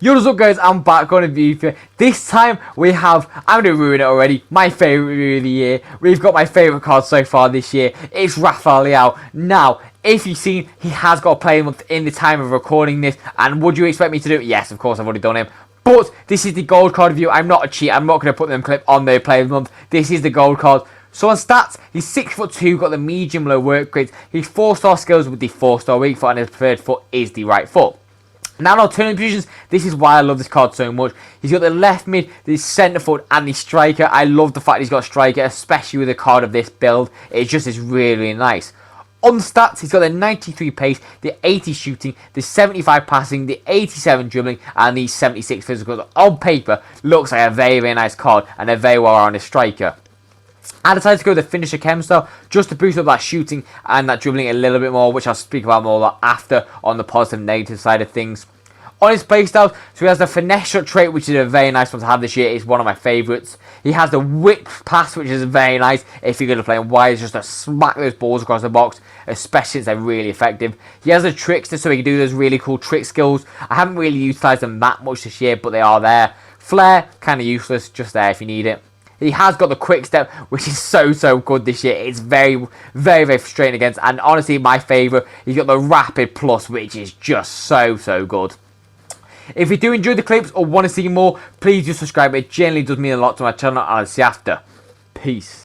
Yo, what's up guys, I'm back on a video. This time we have, I'm going to ruin it already, my favourite review of the year. We've got my favourite card so far this year. It's Rafael Leao. Now, if you've seen, he has got a player month in the time of recording this. And would you expect me to do it? Yes, of course, I've already done him. But this is the gold card review. I'm not a cheat. I'm not going to put them clip on the player month. This is the gold card. So on stats, he's 6'2", got the medium low work rate. He's 4-star skills with the 4-star weak foot, and his preferred foot is the right foot. Now in alternative positions, this is why I love this card so much. He's got the left mid, the centre forward and the striker. I love the fact he's got a striker, especially with a card of this build. It just is really, really nice. On stats, he's got the 93 pace, the 80 shooting, the 75 passing, the 87 dribbling and the 76 physical. On paper, looks like a very, very nice card and a very well-rounded striker. I decided to go with the finisher chem style just to boost up that shooting and that dribbling a little bit more, which I'll speak about more after on the positive and negative side of things. On his playstyle, so he has the finesse shot trait, which is a very nice one to have this year. It's one of my favourites. He has the whip pass, which is very nice if you're going to play him wide, just to smack those balls across the box, especially since they're really effective. He has the trickster, so he can do those really cool trick skills. I haven't really utilised them that much this year, but they are there. Flair, kind of useless, just there if you need it. He has got the quick step, which is so good this year. It's very, very frustrating against. And honestly, my favourite, he's got the rapid plus, which is just so good. If you do enjoy the clips or want to see more, please do subscribe. It generally does mean a lot to my channel. And I'll see you after. Peace.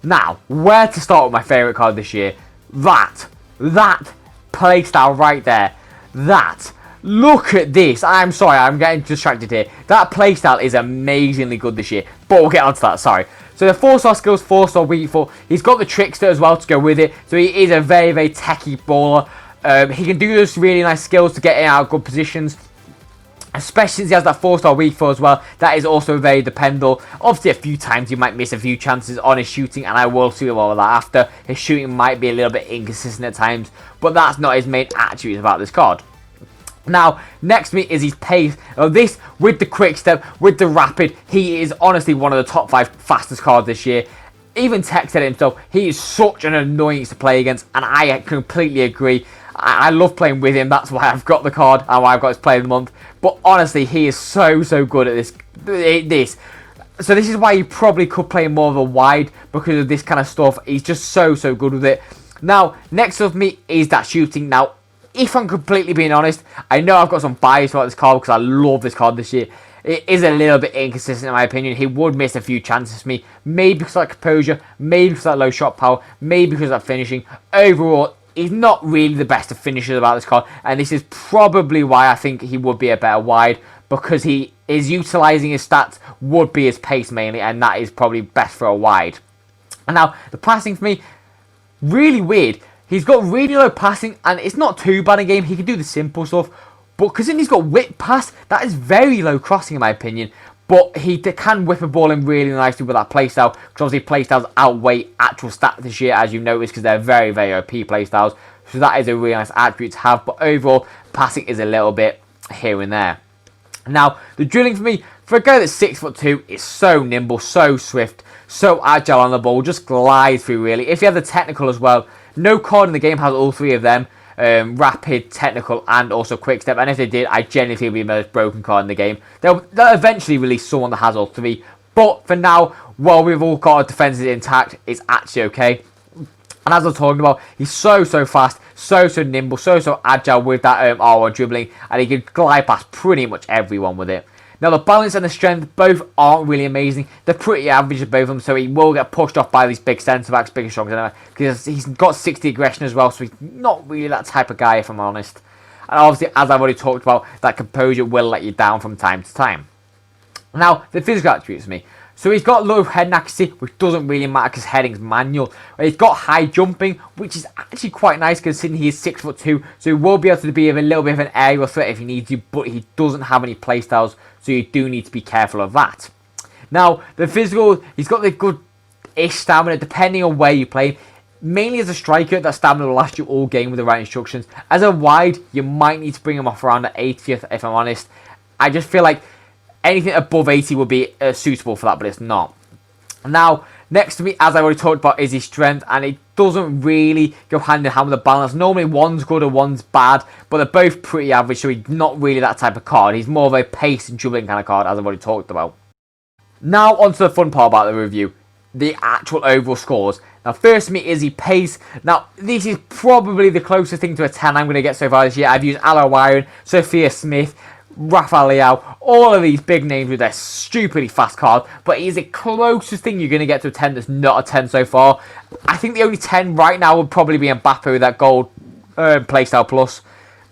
Now, where to start with my favourite card this year? That playstyle right there. Look at this. I'm sorry, I'm getting distracted here. That playstyle is amazingly good this year. But we'll get onto that, sorry. So the 4-star skills, 4-star weak foot. He's got the trickster as well to go with it. So he is a very, very techie baller. He can do those really nice skills to get in out of good positions. Especially since he has that 4-star weak foot as well. That is also very dependable. Obviously, a few times he might miss a few chances on his shooting. And I will see all of that after. His shooting might be a little bit inconsistent at times. But that's not his main attribute about this card. Now, next to me is his pace. Now, this, with the quick step, with the rapid, he is honestly one of the top 5 fastest cards this year. Even Tech said it himself, he is such an annoyance to play against, and I completely agree. I love playing with him, that's why I've got the card, and why I've got his Player of the Month. But honestly, he is so good at this. So this is why you probably could play more of a wide, because of this kind of stuff. He's just so good with it. Now, next up me is that shooting. Now, if I'm completely being honest, I know I've got some bias about this card because I love this card this year. It is a little bit inconsistent in my opinion. He would miss a few chances for me. Maybe because of that composure, maybe because of that low shot power, maybe because of that finishing. Overall, he's not really the best of finishers about this card. And this is probably why I think he would be a better wide. Because he is utilising his stats, would be his pace mainly. And that is probably best for a wide. And now, the passing for me, really weird. He's got really low passing, and it's not too bad in game. He can do the simple stuff, but because he's got whip pass, that is very low crossing in my opinion. But he can whip a ball in really nicely with that playstyle, because obviously playstyles outweigh actual stats this year, as you notice, because they're very OP playstyles. So that is a really nice attribute to have, but overall, passing is a little bit here and there. Now, the drilling for me, for a guy that's 6'2", is so nimble, so swift, so agile on the ball, just glides through really. If you have the technical as well, no card in the game has all 3 of them. Rapid, technical, and also quick step. And if they did, I genuinely think it would be the most broken card in the game. They'll eventually release someone that has all 3. But for now, while we've all got our defenses intact, it's actually okay. And as I was talking about, he's so fast, so nimble, so agile with that R1 dribbling. And he can glide past pretty much everyone with it. Now, the balance and the strength both aren't really amazing. They're pretty average at both of them, so he will get pushed off by these big centre-backs, big and strong, because he's got 60 aggression as well, so he's not really that type of guy, if I'm honest. And obviously, as I've already talked about, that composure will let you down from time to time. Now, the physical attributes for me. So he's got low head accuracy, which doesn't really matter because heading's manual. He's got high jumping, which is actually quite nice considering he is 6'2", so he will be able to be a little bit of an aerial threat if he needs to, but he doesn't have any playstyles, so you do need to be careful of that. Now, the physical, he's got the good-ish stamina depending on where you play. Mainly as a striker, that stamina will last you all game with the right instructions. As a wide, you might need to bring him off around the 80th, if I'm honest. I just feel like anything above 80 would be suitable for that, but it's not. Now, next to me, as I already talked about, is his strength, and it doesn't really go hand in hand with the balance. Normally, one's good and one's bad, but they're both pretty average, so he's not really that type of card. He's more of a pace and dribbling kind of card, as I've already talked about. Now, onto the fun part about the review, the actual overall scores. Now, first to me is his pace. Now, this is probably the closest thing to a 10 I'm going to get so far this year. I've used Aloe Iron, Sophia Smith, Rafael Leao, all of these big names with their stupidly fast card, but he's the closest thing you're going to get to a 10 that's not a 10 so far. I think the only 10 right now would probably be Mbappe with that gold playstyle plus,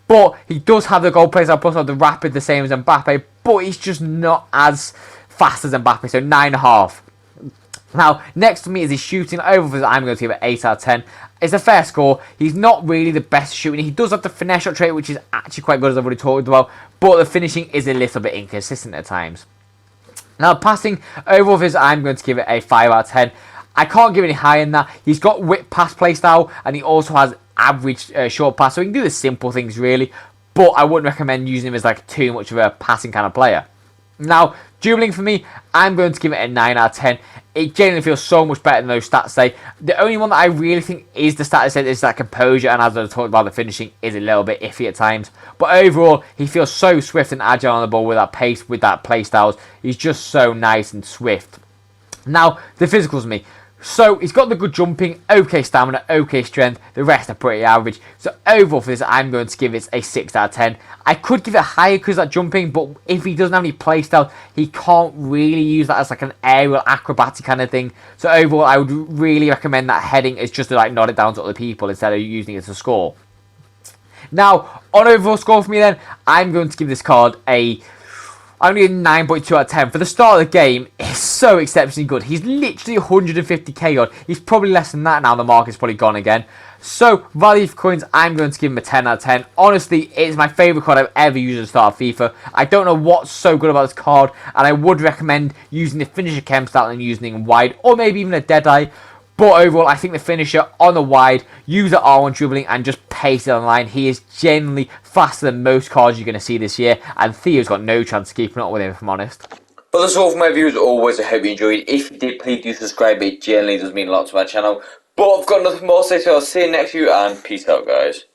but he does have the gold playstyle plus of the rapid the same as Mbappe, but he's just not as fast as Mbappe, so 9.5. Now, next to me is his shooting. Overall, I'm going to give it 8 out of 10. It's a fair score. He's not really the best shooting. He does have the finesse shot trait, which is actually quite good, as I've already talked about. But the finishing is a little bit inconsistent at times. Now, passing, overall, I'm going to give it a 5 out of 10. I can't give it any higher than that. He's got whip pass play style, and he also has average short pass. So he can do the simple things, really. But I wouldn't recommend using him as like too much of a passing kind of player. Now, dribbling for me, I'm going to give it a 9 out of 10. It genuinely feels so much better than those stats say. The only one that I really think is the stat set is that composure, and as I talked about, the finishing is a little bit iffy at times. But overall, he feels so swift and agile on the ball with that pace, with that play styles. He's just so nice and swift. Now, the physicals for me. So he's got the good jumping, okay stamina, okay strength. The rest are pretty average. So overall for this, I'm going to give it a 6 out of 10. I could give it higher because of that jumping, but if he doesn't have any playstyle, he can't really use that as like an aerial acrobatic kind of thing. So overall, I would really recommend that heading is just to like nod it down to other people instead of using it to score. Now, on overall score for me then, I'm going to give this card a... I'm going to give 9.2 out of 10. For the start of the game, it's so exceptionally good. He's literally 150k odd. He's probably less than that now. The market's probably gone again. So, value for coins, I'm going to give him a 10 out of 10. Honestly, it's my favourite card I've ever used at the start of FIFA. I don't know what's so good about this card, and I would recommend using the finisher chem style and using it wide, or maybe even a Deadeye. But overall, I think the finisher on the wide, use the R1 dribbling and just pace it on the line. He is genuinely faster than most cards you're going to see this year. And Theo's got no chance of keeping up with him, if I'm honest. But that's all for my views. Always, I hope you enjoyed. If you did, please do subscribe. It generally does mean a lot to my channel. But I've got nothing more to say, so I'll see you next video, and peace out, guys.